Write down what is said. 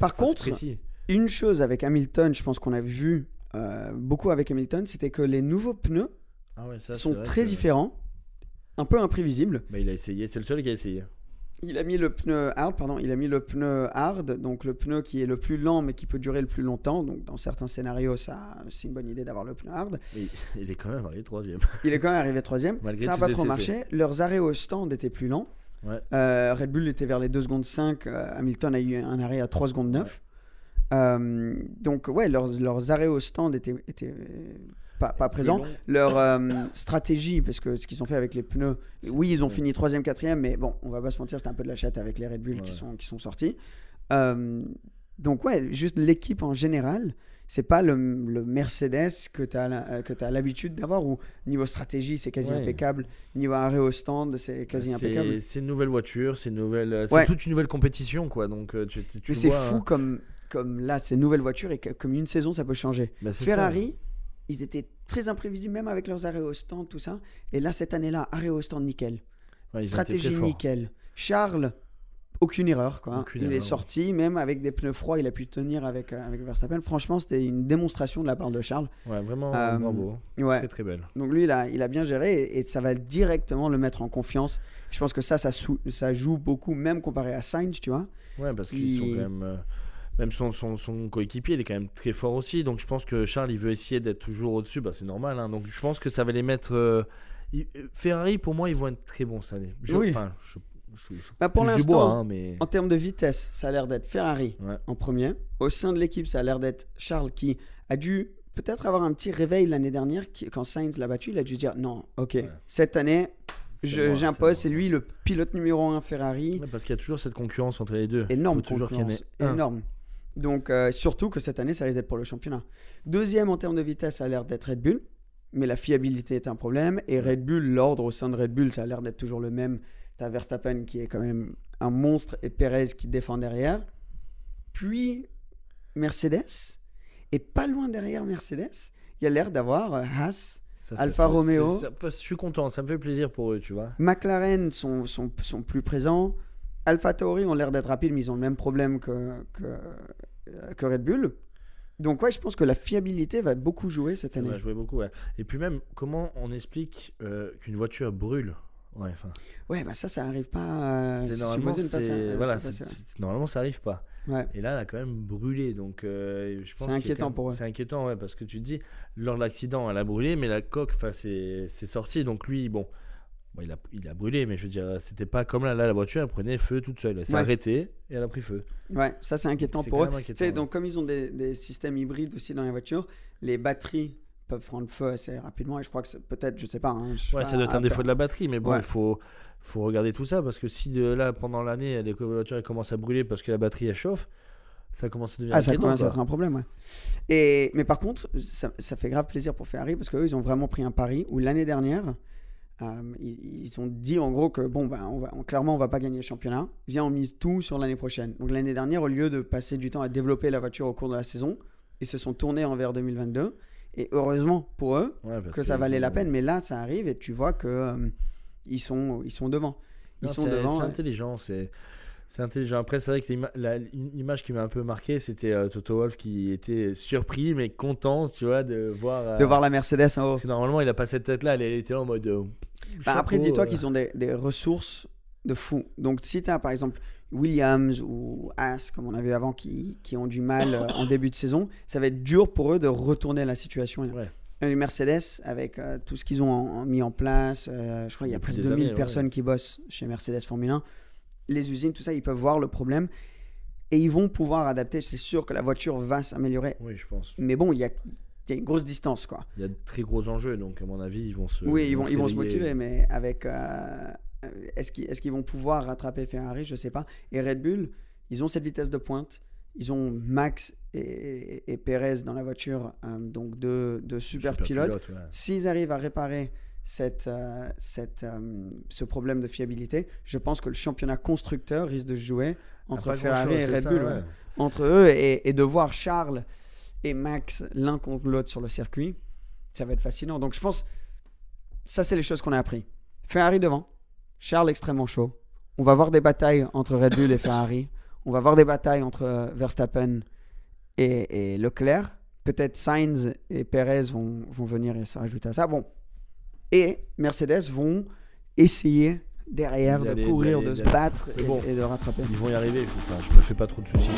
par contre, une chose avec Hamilton, je pense qu'on a vu beaucoup avec Hamilton, c'était que les nouveaux pneus sont très différents, un peu imprévisibles. Il a essayé, c'est le seul qui a essayé. Il a mis le pneu hard, donc le pneu qui est le plus lent mais qui peut durer le plus longtemps. Donc dans certains scénarios, c'est une bonne idée d'avoir le pneu hard. Et il est quand même arrivé 3e. Il est quand même arrivé 3e. Ça n'a pas trop marché. Leurs arrêts au stand étaient plus lents. Ouais. Red Bull était vers les 2 secondes 5. Hamilton a eu un arrêt à 3 secondes 9. Donc ouais, leurs arrêts au stand étaient pas présents. Leur stratégie, parce que ce qu'ils ont fait avec les pneus, oui, ils ont fini 3e, 4e, mais bon, on va pas se mentir, c'était un peu de la chatte avec les Red Bull qui sont sortis. Donc ouais, juste l'équipe en général, c'est pas le Mercedes que tu as l'habitude d'avoir, où niveau stratégie c'est quasi impeccable, niveau arrêt au stand c'est quasi impeccable. C'est une nouvelle voiture, c'est toute une nouvelle compétition, quoi. Donc mais c'est fou comme là, c'est une nouvelle voiture et comme une saison ça peut changer. Ferrari, ils étaient très imprévisibles même avec leurs arrêts au stand, tout ça. Et là, cette année-là, arrêt au stand, nickel. Stratégie, nickel. Charles, aucune erreur, quoi. Il est sorti, même avec des pneus froids, il a pu tenir avec Verstappen. Franchement, c'était une démonstration de la part de Charles. Ouais, vraiment bravo. Très, très belle. Donc lui, il a bien géré et ça va directement le mettre en confiance. Je pense que ça joue beaucoup, même comparé à Sainz, tu vois. Ouais, parce qu'ils sont quand même... Même son coéquipier, il est quand même très fort aussi. Donc je pense que Charles, il veut essayer d'être toujours au-dessus. C'est normal. Hein. Donc je pense que ça va les mettre... Ferrari, pour moi, ils vont être très bons cette année. Pour l'instant, en termes de vitesse, ça a l'air d'être Ferrari en premier. Au sein de l'équipe, ça a l'air d'être Charles qui a dû peut-être avoir un petit réveil l'année dernière. Quand Sainz l'a battu, il a dû se dire non, ok, cette année... J'impose, c'est lui le pilote numéro 1 Ferrari. Parce qu'il y a toujours cette concurrence entre les deux. Énorme concurrence, énorme. Donc surtout que cette année, ça risque d'être pour le championnat. Deuxième en termes de vitesse, ça a l'air d'être Red Bull, mais la fiabilité est un problème. Et Red Bull, l'ordre au sein de Red Bull, ça a l'air d'être toujours le même. Tu as Verstappen qui est quand même un monstre et Perez qui défend derrière. Puis Mercedes, et pas loin derrière Mercedes, il y a l'air d'avoir Haas. Alfa Romeo. Je suis content, ça me fait plaisir pour eux, tu vois. McLaren sont plus présents. Alpha Tauri ont l'air d'être rapides, mais ils ont le même problème que Red Bull. Donc ouais, je pense que la fiabilité va beaucoup jouer cette année. Ça va jouer beaucoup, ouais. Et puis même, comment on explique qu'une voiture brûle ? Ça arrive pas. Normalement, ça arrive pas. Ouais. Et là, elle a quand même brûlé. Donc, je pense c'est inquiétant pour eux. C'est inquiétant, ouais, parce que tu te dis, lors de l'accident, elle a brûlé, mais la coque, c'est sorti. Donc lui, il a brûlé, mais je veux dire, c'était pas comme là, la voiture, elle prenait feu toute seule. Elle s'est arrêtée et elle a pris feu. Ouais, ça c'est inquiétant pour eux. Donc comme ils ont des systèmes hybrides aussi dans les voitures, les batteries peuvent prendre feu assez rapidement et je crois que peut-être, je sais pas. Ça doit être un défaut de la batterie, mais bon, il faut regarder tout ça parce que si là pendant l'année les voitures commencent à brûler parce que la batterie elle chauffe, ça commence à devenir ça commence à être un problème, ouais. Mais par contre, ça fait grave plaisir pour Ferrari parce qu'eux ils ont vraiment pris un pari où l'année dernière ils ont dit en gros que clairement on va pas gagner le championnat, viens on mise tout sur l'année prochaine. Donc l'année dernière, au lieu de passer du temps à développer la voiture au cours de la saison, ils se sont tournés envers 2022. Et heureusement pour eux que ça valait la peine. Mais là, ça arrive et tu vois que ils sont devant. C'est intelligent. C'est intelligent. Après, c'est vrai que l'image qui m'a un peu marqué, c'était Toto Wolff qui était surpris mais content, tu vois, de voir la Mercedes en haut. Parce que normalement, il a pas cette tête-là. Elle était là en mode. Après, dis-toi qu'ils ont des ressources de fou. Donc, si tu as par exemple Williams ou Haas, comme on avait avant, qui ont du mal en début de saison, ça va être dur pour eux de retourner la situation. Les Mercedes, avec tout ce qu'ils ont mis en place, je crois qu'il y a presque 2000 personnes qui bossent chez Mercedes Formule 1. Les usines, tout ça, ils peuvent voir le problème et ils vont pouvoir adapter. C'est sûr que la voiture va s'améliorer. Oui, je pense. Mais bon, il y a une grosse distance, quoi. Il y a de très gros enjeux, donc à mon avis, ils vont se. Oui, ils vont se motiver, mais avec. Est-ce qu'ils vont pouvoir rattraper Ferrari? Je ne sais pas. Et Red Bull, ils ont cette vitesse de pointe. Ils ont Max et Perez dans la voiture, donc deux super pilotes. S'ils arrivent à réparer ce problème de fiabilité, je pense que le championnat constructeur risque de jouer entre Ferrari et Red Bull. Entre eux, et de voir Charles et Max l'un contre l'autre sur le circuit, ça va être fascinant. Donc je pense, ça c'est les choses qu'on a appris. Ferrari devant, Charles extrêmement chaud. On va voir des batailles entre Red Bull et Ferrari. On va voir des batailles entre Verstappen et Leclerc. Peut-être Sainz et Perez vont venir et se rajouter à ça. Bon. Et Mercedes vont essayer derrière de courir, de se battre et de rattraper. Ils vont y arriver, je me fais pas trop de soucis.